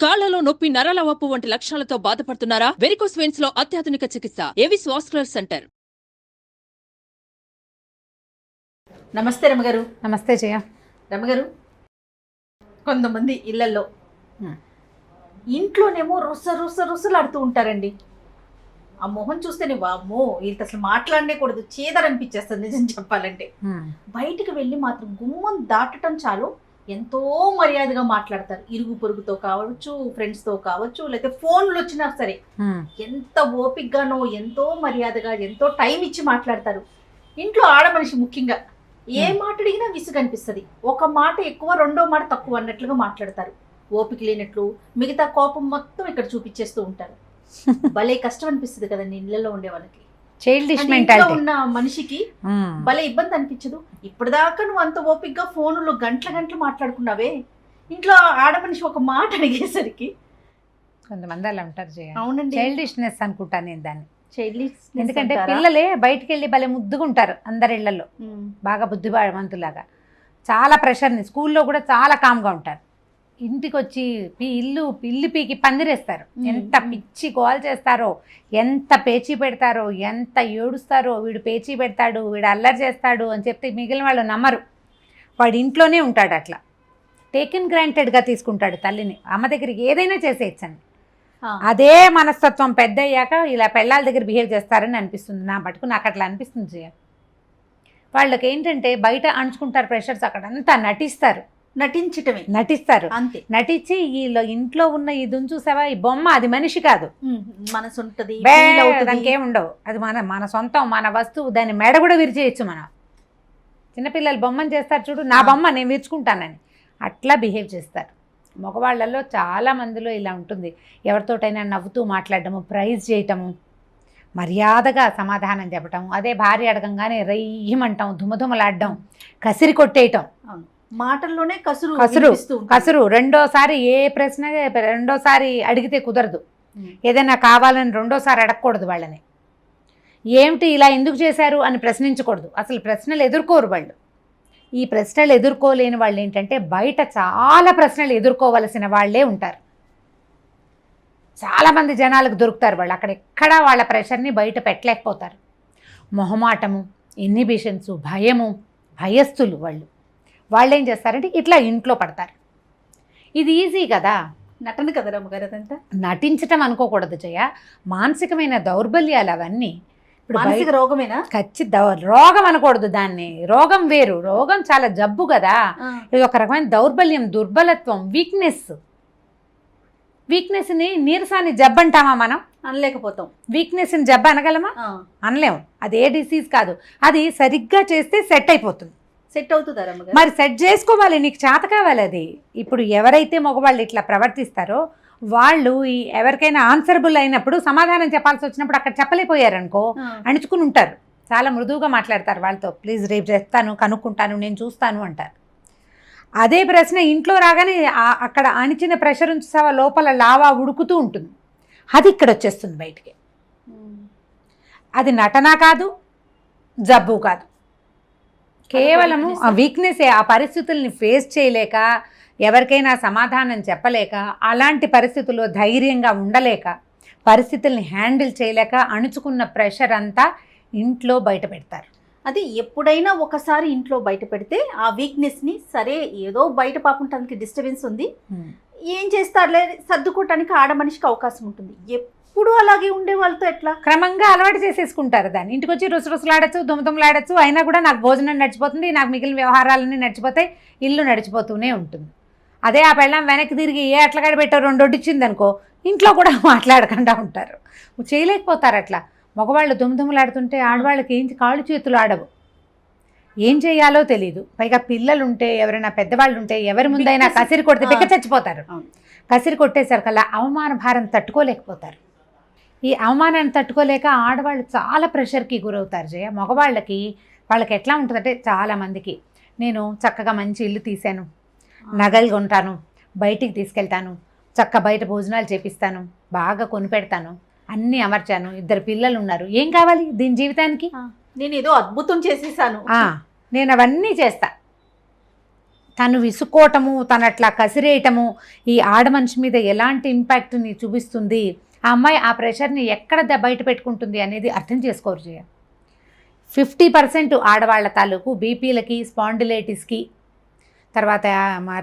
కాళ్లలో నొప్పి, నరాల వాపు వంటి లక్షణాలతో బాధపడుతున్నారా? వెరికోస్ వెయిన్స్ లో అత్యాధునిక చికిత్స ఏవిస్ వాస్కులర్ సెంటర్. నమస్తే రమగారు. నమస్తే జయ. రమగారు, కొంతమంది ఇళ్లలో ఇంట్లోనేమో రుసలాడుతూ ఉంటారండి. ఆ మొహం చూస్తేనే వామ్మో వీళ్ళతో అసలు మాట్లాడనే కూడదు, చేదరనిపించేస్తుంది నిజం చెప్పాలంటే. బయటికి వెళ్ళి మాత్రం గుమ్మం దాటటం చాలు ఎంతో మర్యాదగా మాట్లాడతారు. ఇరుగు పొరుగుతో కావచ్చు, ఫ్రెండ్స్తో కావచ్చు, లేకపోతే ఫోన్లు వచ్చినా సరే ఎంత ఓపికగానో ఎంతో మర్యాదగా ఎంతో టైం ఇచ్చి మాట్లాడతారు. ఇంట్లో ఆడమనిషి ముఖ్యంగా ఏ మాట అడిగినా విసుగు అనిపిస్తుంది. ఒక మాట ఎక్కువ, రెండో మాట తక్కువ అన్నట్లుగా మాట్లాడతారు. ఓపిక లేనట్లు మిగతా కోపం మొత్తం ఇక్కడ చూపించేస్తూ ఉంటారు. భలే కష్టం అనిపిస్తుంది కదండి ఇళ్లలో ఉండే వాళ్ళకి. చైల్డిష్ మెంటాలిటీ ఉన్న మనిషికి భలే ఇబ్బంది అనిపించదు. ఇప్పటిదాకా నువ్వు అంత ఓపికగా ఫోన్లో గంటలు మాట్లాడుకున్నావే, ఇంట్లో ఆడమనిషి ఒక మాట అడిగేసరికి కొంతమంది అలా ఉంటారు జయ. అవునండి, చైల్డిష్నెస్ అనుకుంటా నేను దాన్ని. ఎందుకంటే అంటారా? పిల్లలే బయటికి వెళ్ళి భలే ముద్దుగా ఉంటారు అందరి ఇళ్లలో, బాగా బుద్ధిమంతులాగా. చాలా ప్రెషర్ని, స్కూల్లో కూడా చాలా కామ్గా ఉంటారు. ఇంటికి వచ్చి ఇల్లు పీకి పందిరేస్తారు. ఎంత పిచ్చి గోల్ చేస్తారో, ఎంత పేచీ పెడతారో, ఎంత ఏడుస్తారో. వీడు పేచీ పెడతాడు, వీడు అల్లరి చేస్తాడు అని చెప్తే మిగిలిన వాళ్ళు నమ్మరు. వాడు ఇంట్లోనే ఉంటాడు, అట్లా టేకెన్ గ్రాంటెడ్గా తీసుకుంటాడు తల్లిని. అమ్మ దగ్గరికి ఏదైనా చేసేయచ్చండి. అదే మనస్తత్వం పెద్ద అయ్యాక ఇలా పెళ్ళాల దగ్గర బిహేవ్ చేస్తారని అనిపిస్తుంది నా మటుకు. నాకు అట్లా అనిపిస్తుంది జయ. వాళ్ళకి ఏంటంటే బయట అణుచుకుంటారు ప్రెషర్స్, అక్కడంతా నటిస్తారు అంతే. నటించి ఇంట్లో ఉన్న ఇది చూసావా, ఈ బొమ్మ అది మనిషి కాదు, మనసు ఉంటుంది, దానికి ఏముండవు. అది మన సొంతం, మన వస్తువు. దాన్ని మెడ కూడా విరిచేయచ్చు మనం. చిన్నపిల్లలు బొమ్మని చేస్తారు చూడు, నా బొమ్మ నేను విరుచుకుంటానని అట్లా బిహేవ్ చేస్తారు. మగవాళ్ళల్లో చాలా మందిలో ఇలా ఉంటుంది. ఎవరితోటైనా నవ్వుతూ మాట్లాడటము, ప్రైజ్ చేయటము, మర్యాదగా సమాధానం చెప్పటం. అదే భార్య అడగంగానే రయ్యమంటాం, ధుమధుమలాడడం, కసిరి కొట్టేయటం. మాటల్లోనే కసురు. రెండోసారి ఏ ప్రశ్న రెండోసారి అడిగితే కుదరదు. ఏదైనా కావాలని రెండోసారి అడగకూడదు వాళ్ళని. ఏమిటి ఇలా ఎందుకు చేశారు అని ప్రశ్నించకూడదు. అసలు ప్రశ్నలు ఎదుర్కోరు వాళ్ళు. ఈ ప్రశ్నలు ఎదుర్కోలేని వాళ్ళు ఏంటంటే బయట చాలా ప్రశ్నలు ఎదుర్కోవలసిన వాళ్ళే ఉంటారు. చాలామంది జనాలకు దొరుకుతారు వాళ్ళు. అక్కడ వాళ్ళ ప్రెషర్ని బయట పెట్టలేకపోతారు. మొహమాటము, ఇన్హిబిషన్స్, భయము, భయస్థులు వాళ్ళు ఏం చేస్తారంటే ఇట్లా ఇంట్లో పడతారు. ఇది ఈజీ కదా, నటన కదా రమ్మగారు. అదంతా నటించటం అనుకోకూడదు జయ. మానసికమైన దౌర్బల్యాలు అవన్నీ. ఇప్పుడు మానసిక రోగమేనా? రోగం అనకూడదు దాన్ని. రోగం వేరు, రోగం చాలా జబ్బు కదా. ఇది ఒక రకమైన దౌర్బల్యం, దుర్బలత్వం, వీక్నెస్ని నీరసాన్ని జబ్బు అంటామా మనం? అనలేకపోతాం. వీక్నెస్ని జబ్బు అనగలమా? అనలేము. అది ఏ డిసీజ్ కాదు. అది సరిగ్గా చేస్తే సెట్ అయిపోతుంది. సెట్ అవుతుందా? మరి సెట్ చేసుకోవాలి, నీకు చేత కావాలి అది. ఇప్పుడు ఎవరైతే మగవాళ్ళు ఇట్లా ప్రవర్తిస్తారో వాళ్ళు ఎవరికైనా ఆన్సరబుల్ అయినప్పుడు, సమాధానం చెప్పాల్సి వచ్చినప్పుడు అక్కడ చెప్పలేకపోయారనుకో, అణుచుకుని ఉంటారు. చాలా మృదువుగా మాట్లాడతారు వాళ్ళతో. ప్లీజ్ రేపు చేస్తాను, కనుక్కుంటాను, నేను చూస్తాను అంటారు. అదే ప్రశ్న ఇంట్లో రాగానే అక్కడ అణిచిన ప్రెషర్ ఉంచావా లోపల లావా ఉడుకుతూ ఉంటుంది. అది ఇక్కడ వచ్చేస్తుంది బయటికి. అది నటన కాదు, జబ్బు కాదు, కేవలము ఆ వీక్నెసే. ఆ పరిస్థితుల్ని ఫేస్ చేయలేక, ఎవరికైనా సమాధానం చెప్పలేక, అలాంటి పరిస్థితుల్లో ధైర్యంగా ఉండలేక, పరిస్థితుల్ని హ్యాండిల్ చేయలేక అణుచుకున్న ప్రెషర్ అంతా ఇంట్లో బయట పెడతారు. అది ఎప్పుడైనా ఒకసారి ఇంట్లో బయట పెడితే ఆ వీక్నెస్ని, సరే ఏదో బయట పాపంటానికి డిస్టర్బెన్స్ ఉంది, ఏం చేస్తారులే సర్దుకోవటానికి ఆడమనిషికి అవకాశం ఉంటుంది. ఎప్పుడు అలాగే ఉండే వాళ్ళతో ఎట్లా? క్రమంగా అలవాటు చేసేసుకుంటారు దాన్ని. ఇంటికి వచ్చి రుసరుసలాడచ్చు, దుమదుమలాడచ్చు, అయినా కూడా నాకు భోజనం నడిచిపోతుంది, నాకు మిగిలిన వ్యవహారాలన్నీ నడిచిపోతాయి, ఇల్లు నడిచిపోతూనే ఉంటుంది. అదే ఆ పెళ్ళం వెనక్కి తిరిగి ఏ అట్లగాడ పెట్టారు రెండు వడ్డిచ్చింది అనుకో, ఇంట్లో కూడా మాట్లాడకుండా ఉంటారు, చేయలేకపోతారు. అట్లా మగవాళ్ళు దుమదుమలాడుతుంటే ఆడవాళ్ళకి ఏం కాళ్ళు చేతులు ఆడవు, ఏం చేయాలో తెలియదు. పైగా పిల్లలుంటే, ఎవరైనా పెద్దవాళ్ళు ఉంటే, ఎవరి ముందైనా కసిరి కొడితే పిక్క చచ్చిపోతారు. కసిరి కొట్టేసరికల్లా అవమాన భారం తట్టుకోలేకపోతారు. ఈ అవమానాన్ని తట్టుకోలేక ఆడవాళ్ళు చాలా ప్రెషర్కి గురవుతారు జయ. మగవాళ్ళకి ఎట్లా ఉంటుందంటే, చాలామందికి నేను చక్కగా మంచి ఇల్లు తీశాను, నగలు కొంటాను, బయటికి తీసుకెళ్తాను, బయట భోజనాలు చేపిస్తాను, బాగా కొనిపెడతాను, అన్నీ అమర్చాను, 2 పిల్లలు ఉన్నారు, ఏం కావాలి దీని జీవితానికి? నేను ఏదో అద్భుతం చేసేసాను, నేను అవన్నీ చేస్తా. తను విసుకోవటము, తను అట్లా కసిరేయటము ఈ ఆడ మనిషి మీద ఎలాంటి ఇంపాక్ట్ని చూపిస్తుంది, ఆ అమ్మాయి ఆ ప్రెషర్ని ఎక్కడ బయట పెట్టుకుంటుంది అనేది అర్థం చేసుకోరు జయ. 50% ఆడవాళ్ల తాలూకు బీపీలకి, స్పాండిలైటిస్కి, తర్వాత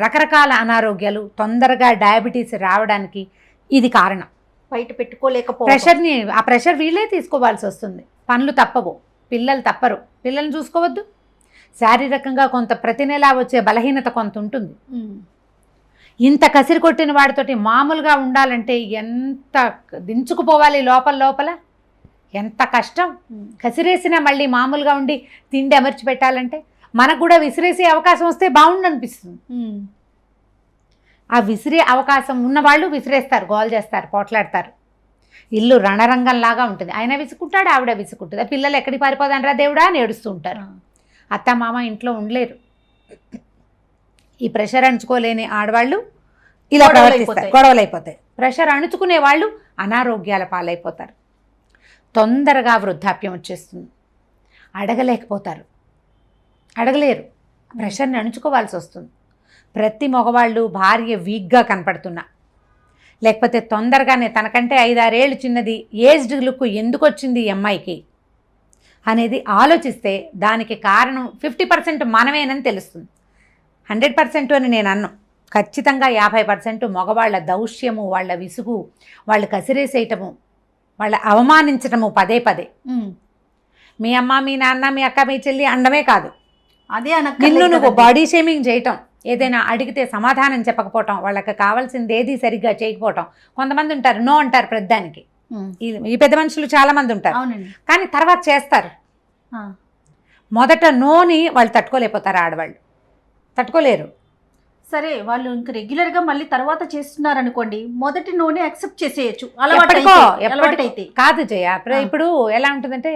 రకరకాల అనారోగ్యాలు, తొందరగా డయాబెటీస్ రావడానికి ఇది కారణం. బయట పెట్టుకోలేకపోతే ప్రెషర్ని, ఆ ప్రెషర్ వీళ్ళే తీసుకోవాల్సి వస్తుంది. పనులు తప్పవు, పిల్లలు తప్పరు, పిల్లల్ని చూసుకోవద్దు. శారీరకంగా కొంత ప్రతి నెలా వచ్చే బలహీనత కొంత ఉంటుంది. ఇంత కసిరి కొట్టిన వాడితోటి మామూలుగా ఉండాలంటే ఎంత దించుకుపోవాలి లోపల ఎంత కష్టం. కసిరేసినా మళ్ళీ మామూలుగా ఉండి తిండి అమర్చి పెట్టాలంటే మనకు కూడా విసిరేసే అవకాశం వస్తే బాగుండు అనిపిస్తుంది. ఆ విసిరే అవకాశం ఉన్నవాళ్ళు విసిరేస్తారు, గోల్ చేస్తారు, పోట్లాడతారు. ఇల్లు రణరంగంలాగా ఉంటుంది. ఆయన విసుకుంటాడు, ఆవిడ విసుకుంటుంది. పిల్లలు ఎక్కడికి పారిపోదానరా దేవుడా అని ఏడుస్తూ ఉంటారు. అత్త మామ ఇంట్లో ఉండలేరు. ఈ ప్రెషర్ అణుచుకోలేని ఆడవాళ్ళు ఇలా ప్రవర్తిస్తారు, గొడవలైపోతాయి. ప్రెషర్ అణుచుకునే వాళ్ళు అనారోగ్యాల పాలైపోతారు. తొందరగా వృద్ధాప్యం వచ్చేస్తుంది. అడగలేకపోతారు, అడగలేరు, ప్రెషర్ని అణుచుకోవాల్సి వస్తుంది. ప్రతి మగవాళ్ళు భార్య వీక్గా కనపడుతున్నా, లేకపోతే తొందరగానే తనకంటే 5-6 ఏళ్ళు చిన్నది ఏజ్డ్ లుక్ ఎందుకు వచ్చింది ఈ అమ్మాయికి అనేది ఆలోచిస్తే దానికి కారణం 50% మనమేనని తెలుస్తుంది. 100% అని నేను అన్నాను. ఖచ్చితంగా 50% మగవాళ్ళ దౌష్యము, వాళ్ళ విసుగు, వాళ్ళు కసిరేసేయటము, వాళ్ళ అవమానించటము పదే. మీ అమ్మ, మీ నాన్న, మీ అక్క, మీ చెల్లి అండమే కాదు, అదే నిన్ను నువ్వు బాడీ షేమింగ్ చేయటం, ఏదైనా అడిగితే సమాధానం చెప్పకపోవటం, వాళ్ళకి కావాల్సింది ఏది సరిగ్గా చేయకపోవటం. కొంతమంది ఉంటారు నో అంటారు ప్రతిదానికి. ఈ పెద్ద మనుషులు చాలా మంది ఉంటారు, కానీ తర్వాత చేస్తారు. మొదట నోని వాళ్ళు తట్టుకోలేకపోతారు, ఆడవాళ్ళు తట్టుకోలేరు. సరే, వాళ్ళు ఇంకా రెగ్యులర్గా మళ్ళీ తర్వాత చేస్తున్నారు అనుకోండి, మొదటి నోని యాక్సెప్ట్ చేసేయచ్చు. ఎప్పటికైతే కాదు జయ. ఇప్పుడు ఎలా ఉంటుందంటే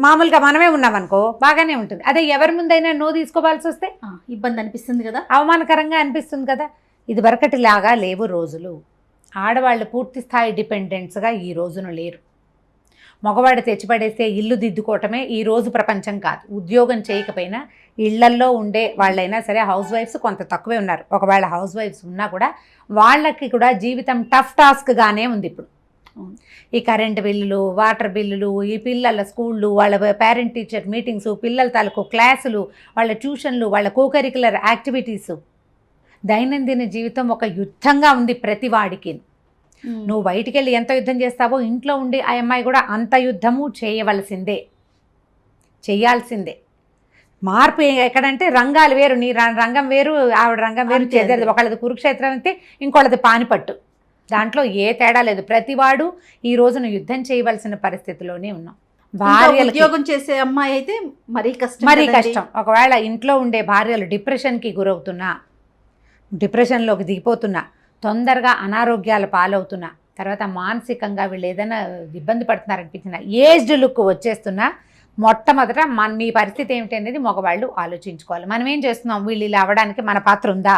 మామూలుగా మనమే ఉన్నామనుకో బాగానే ఉంటుంది. అదే ఎవరి ముందైనా నో తీసుకోవాల్సి వస్తే ఇబ్బంది అనిపిస్తుంది కదా, అవమానకరంగా అనిపిస్తుంది కదా. ఇది వరకటిలాగా లేవు రోజులు. ఆడవాళ్ళు పూర్తి స్థాయి డిపెండెంట్స్గా ఈ రోజున లేరు. మగవాడు తెచ్చిపడేస్తే ఇల్లు దిద్దుకోవటమే ఈ రోజు ప్రపంచం కాదు. ఉద్యోగం చేయకపోయినా ఇళ్లల్లో ఉండే వాళ్ళైనా సరే, హౌస్ వైఫ్స్ కొంత తక్కువే ఉన్నారు. ఒకవేళ హౌస్ వైఫ్స్ ఉన్నా కూడా వాళ్ళకి కూడా జీవితం టఫ్ టాస్క్గానే ఉంది ఇప్పుడు. ఈ కరెంటు బిల్లులు, వాటర్ బిల్లులు, ఈ పిల్లల స్కూళ్ళు, వాళ్ళ పేరెంట్ టీచర్ మీటింగ్స్, పిల్లల తాలూకు క్లాసులు, వాళ్ళ ట్యూషన్లు, వాళ్ళ కోకరికులర్ యాక్టివిటీసు, దైనందిన జీవితం ఒక యుద్ధంగా ఉంది ప్రతి వాడికి. నువ్వు బయటికి వెళ్ళి ఎంత యుద్ధం చేస్తావో ఇంట్లో ఉండి ఆ అమ్మాయి కూడా అంత యుద్ధము చేయవలసిందే, చేయాల్సిందే. మార్పు ఎక్కడంటే రంగాలు వేరు, నీ రంగం వేరు, ఆవిడ రంగం వేరు చేసేది. ఒకళ్ళది కురుక్షేత్రం అయితే ఇంకోళ్ళది పానిపట్టు. దాంట్లో ఏ తేడా లేదు. ప్రతివాడు ఈ రోజున యుద్ధం చేయవలసిన పరిస్థితిలోనే ఉన్నాం. భార్యలు ఉద్యోగం చేసే అమ్మాయి అయితే మరీ కష్టం. ఒకవేళ ఇంట్లో ఉండే భార్యలు డిప్రెషన్కి గురవుతున్నా, డిప్రెషన్లోకి దిగిపోతున్నా, తొందరగా అనారోగ్యాల పాలవుతున్నా, తర్వాత మానసికంగా వీళ్ళు ఏదైనా ఇబ్బంది పడుతున్నారనిపించిన, ఏజ్డ్ లుక్ వచ్చేస్తున్నా, మొట్టమొదట మీ పరిస్థితి ఏమిటి అనేది మగవాళ్ళు ఆలోచించుకోవాలి. మనం ఏం చేస్తున్నాం, వీళ్ళు ఇలా అవ్వడానికి మన పాత్ర ఉందా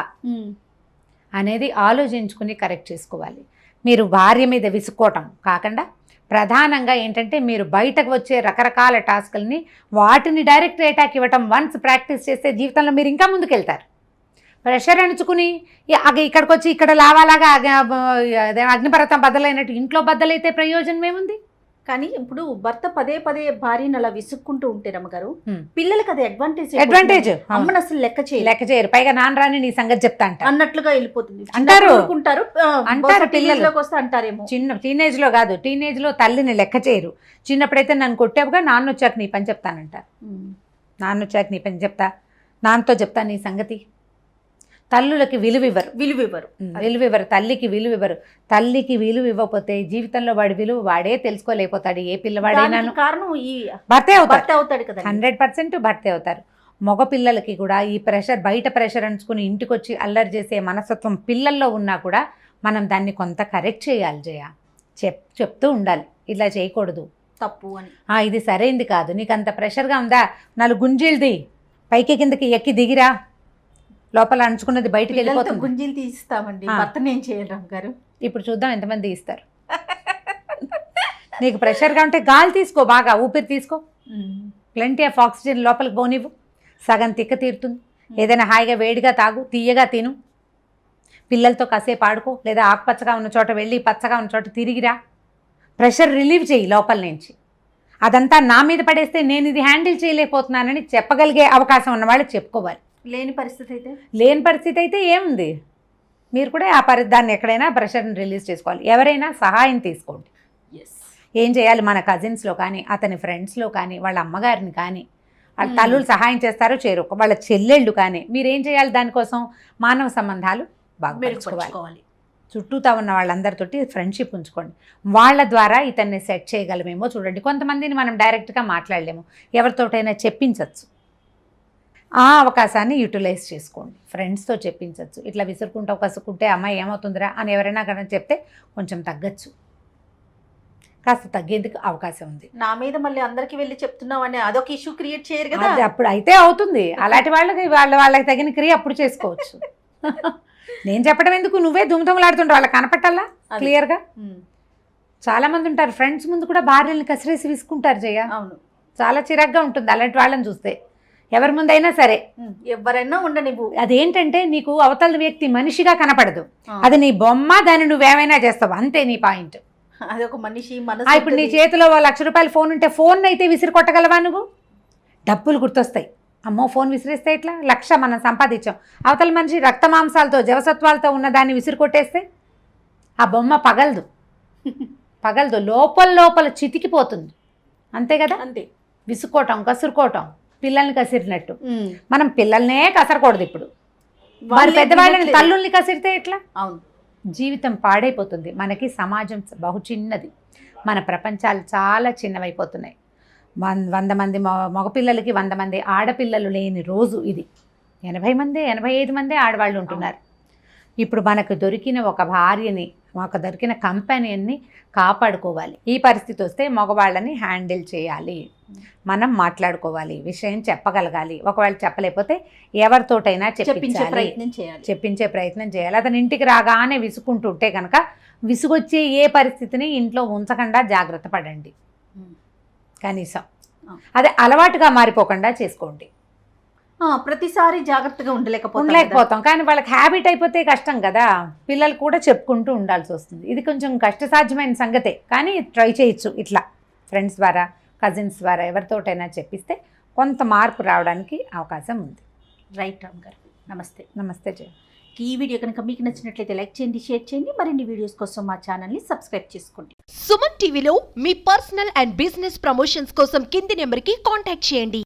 అనేది ఆలోచించుకుని కరెక్ట్ చేసుకోవాలి. మీరు భార్య మీద విసుక్కోవటం కాకుండా ప్రధానంగా ఏంటంటే మీరు బయటకు వచ్చే రకరకాల టాస్కుల్ని వాటిని డైరెక్ట్ అటాక్ ఇవ్వటం వన్స్ ప్రాక్టీస్ చేస్తే జీవితంలో మీరు ఇంకా ముందుకెళ్తారు. ప్రెషర్ అణుచుకుని ఇక్కడికి వచ్చి ఇక్కడ లావాలాగా అగ్నిపర్వతం బద్దలైనట్టు ఇంట్లో బద్దలైతే ప్రయోజనం ఏముంది? కానీ ఇప్పుడు భర్త పదే భార్యను అలా విసుక్కుంటూ ఉంటే రమ్మగారు, పిల్లలకి అది అడ్వాంటేజ్. అమ్మను అసలు లెక్క చేయరు. పైగా నాన్న రాని నీ సంగతి చెప్తా అన్నట్లుగా వెళ్ళిపోతుంది అంటారు. పిల్లలకి వస్తే అంటారేమో. చిన్న టీనేజ్ లో కాదు, టీనేజ్ లో తల్లిని లెక్క చేయరు. చిన్నప్పుడైతే నన్ను కొట్టావుగా, నాన్న వచ్చాక నీ పని చెప్తానంటారు. నాన్న వచ్చాక నీ పని చెప్తా, నాన్నతో చెప్తా నీ సంగతి. తల్లులకి విలువివ్వరు, తల్లికి విలువివ్వరు. తల్లికి విలువ ఇవ్వకపోతే జీవితంలో వాడి విలువ వాడే తెలుసుకోలేకపోతాడు. ఏ పిల్లవాడైనా కారణం ఈ భర్తే అవుతాడు కదా, 100% భర్తే అవుతారు. మగ పిల్లలకి కూడా ఈ ప్రెషర్, బయట ప్రెషర్ అంచుకుని ఇంటికి వచ్చి అల్లరి చేసే మనస్తత్వం పిల్లల్లో ఉన్నా కూడా మనం దాన్ని కొంత కరెక్ట్ చేయాలి జయ. చెప్తూ ఉండాలి, ఇలా చేయకూడదు, తప్పు అని. ఇది సరైంది కాదు, నీకు అంత ప్రెషర్గా ఉందా, 4 గుంజీలది పైకి కిందకి ఎక్కి దిగిరా, లోపల అంచుకున్నది బయటకు వెళ్ళిపోతుంది. గుంజీలు తీస్తామండి, భర్తను ఏం చేయాలి గారు? ఇప్పుడు చూద్దాం ఎంతమంది ఇస్తారు. నీకు ప్రెషర్గా ఉంటే గాలి తీసుకో, బాగా ఊపిరి తీసుకో, ప్లెంటీ ఆఫ్ ఆక్సిజన్ లోపలికి పోనివ్వు, సగం తిక్క తీరుతుంది. ఏదైనా హాయిగా వేడిగా తాగు, తీయగా తిను, పిల్లలతో కాసేపు ఆడుకో, లేదా ఆకుపచ్చగా ఉన్న చోట వెళ్ళి పచ్చగా ఉన్న చోట తిరిగిరా. ప్రెషర్ రిలీవ్ చేయి లోపల నుంచి. అదంతా నా మీద పడేస్తే నేను ఇది హ్యాండిల్ చేయలేకపోతున్నానని చెప్పగలిగే అవకాశం ఉన్నవాళ్ళు చెప్పుకోవాలి. లేని పరిస్థితి అయితే ఏముంది, మీరు కూడా దాన్ని ఎక్కడైనా ప్రెషర్ని రిలీజ్ చేసుకోవాలి. ఎవరైనా సహాయం తీసుకోండి. ఏం చేయాలి, మన కజిన్స్లో కానీ, అతని ఫ్రెండ్స్లో కానీ, వాళ్ళ అమ్మగారిని కానీ, వాళ్ళ తల్లులు సహాయం చేస్తారో చేరు, వాళ్ళ చెల్లెళ్ళు కానీ, మీరేం చేయాలి, దానికోసం మానవ సంబంధాలు బాగా పెంచుకోవాలి. చుట్టూతా ఉన్న వాళ్ళందరితోటి ఫ్రెండ్షిప్ ఉంచుకోండి. వాళ్ళ ద్వారా ఇతన్ని సెట్ చేయగలమేమో చూడండి. కొంతమందిని మనం డైరెక్ట్గా మాట్లాడలేము, ఎవరితోటైనా చెప్పించవచ్చు. ఆ అవకాశాన్ని యూటిలైజ్ చేసుకోండి. ఫ్రెండ్స్తో చెప్పించవచ్చు. ఇట్లా విసురుకుంటూ కసుకుంటే అమ్మాయి ఏమవుతుందిరా అని ఎవరైనా కానీ చెప్తే కొంచెం తగ్గచ్చు, కాస్త తగ్గేందుకు అవకాశం ఉంది. నా మీద మళ్ళీ అందరికి వెళ్ళి చెప్తున్నావు అని అదొక ఇష్యూ క్రియేట్ చేయరు కదా. అప్పుడు అయితే అవుతుంది. అలాంటి వాళ్ళకి తగిన క్రియ అప్పుడు చేసుకోవచ్చు. నేను చెప్పడం ఎందుకు, నువ్వే దుమ్దుమలాడుతుంటావు, వాళ్ళకి కనపట్టాలా క్లియర్గా. చాలా మంది ఉంటారు ఫ్రెండ్స్ ముందు కూడా భార్యలను కసిరేసి విసుకుంటారు జయ. అవును, చాలా చిరాగ్గా ఉంటుంది అలాంటి వాళ్ళని చూస్తే. ఎవరి ముందైనా సరే, ఎవరైనా ఉండనివ్వు. అదేంటంటే నీకు అవతల వ్యక్తి మనిషిగా కనపడదు, అది నీ బొమ్మ, దాన్ని నువ్వేమైనా చేస్తావు, అంతే నీ పాయింట్. అదొక మనిషి. ఇప్పుడు నీ చేతిలో ₹1,00,000 ఫోన్ ఉంటే ఫోన్ అయితే విసిరి కొట్టగలవా నువ్వు? డబ్బులు గుర్తొస్తాయి. అమ్మో ఫోన్ విసిరేస్తే ఇట్లా 1,00,000 మనం సంపాదించాం. అవతల మనిషి రక్త మాంసాలతో జవసత్వాలతో ఉన్న దాన్ని విసిరి కొట్టేస్తే ఆ బొమ్మ పగలదు, లోపల చితికిపోతుంది. అంతే కదా. అంతే. విసుకోవటం, కసురుకోవటం, పిల్లల్ని కసిరినట్టు. మనం పిల్లల్నే కసరకూడదు. ఇప్పుడు వారి పెద్దవాళ్ళని, తల్లుల్ని కసిరితే ఎట్లా? అవును, జీవితం పాడైపోతుంది. మనకి సమాజం బహు చిన్నది, మన ప్రపంచాలు చాలా చిన్నవైపోతున్నాయి. 100 మంది మగపిల్లలకి 100 మంది ఆడపిల్లలు లేని రోజు ఇది. 80 మంది 85 మంది ఆడవాళ్ళు ఉంటున్నారు. ఇప్పుడు మనకు దొరికిన ఒక భార్యని, మాకు దొరికిన కంపెనీని కాపాడుకోవాలి. ఈ పరిస్థితి వస్తే మగవాళ్ళని హ్యాండిల్ చేయాలి, మనం మాట్లాడుకోవాలి, విషయం చెప్పగలగాలి. ఒకవేళ చెప్పలేకపోతే ఎవరితోటైనా చెప్పించే ప్రయత్నం చేయాలి. అతని ఇంటికి రాగానే విసుకుంటుంటే కనుక విసుగొచ్చే ఏ పరిస్థితిని ఇంట్లో ఉంచకుండా జాగ్రత్త పడండి. కనీసం అదే అలవాటుగా మారిపోకుండా చేసుకోండి. ప్రతిసారి జాగ్రత్తగా ఉండలేకపోతాం, కానీ వాళ్ళకి హ్యాబిట్ అయిపోతే కష్టం కదా. పిల్లలు కూడా చెప్పుకుంటూ ఉండాల్సి వస్తుంది. ఇది కొంచెం కష్టసాధ్యమైన సంగతే, కానీ ట్రై చేయొచ్చు. ఇట్లా ఫ్రెండ్స్ ద్వారా, కజిన్స్ ద్వారా ఎవరితోటైనా చెప్పిస్తే కొంత మార్పు రావడానికి అవకాశం ఉంది. రైట్ రామ్ గారు, నమస్తే జయ. ఈ వీడియో కనుక మీకు నచ్చినట్లయితే లైక్ చేయండి, షేర్ చేయండి. మరిన్ని వీడియోస్ కోసం మా ఛానల్ని సబ్స్క్రైబ్ చేసుకోండి. సుమన్ టీవీలో మీ పర్సనల్ అండ్ బిజినెస్ ప్రమోషన్స్ కోసం కింది నెంబర్కి కాంటాక్ట్ చేయండి.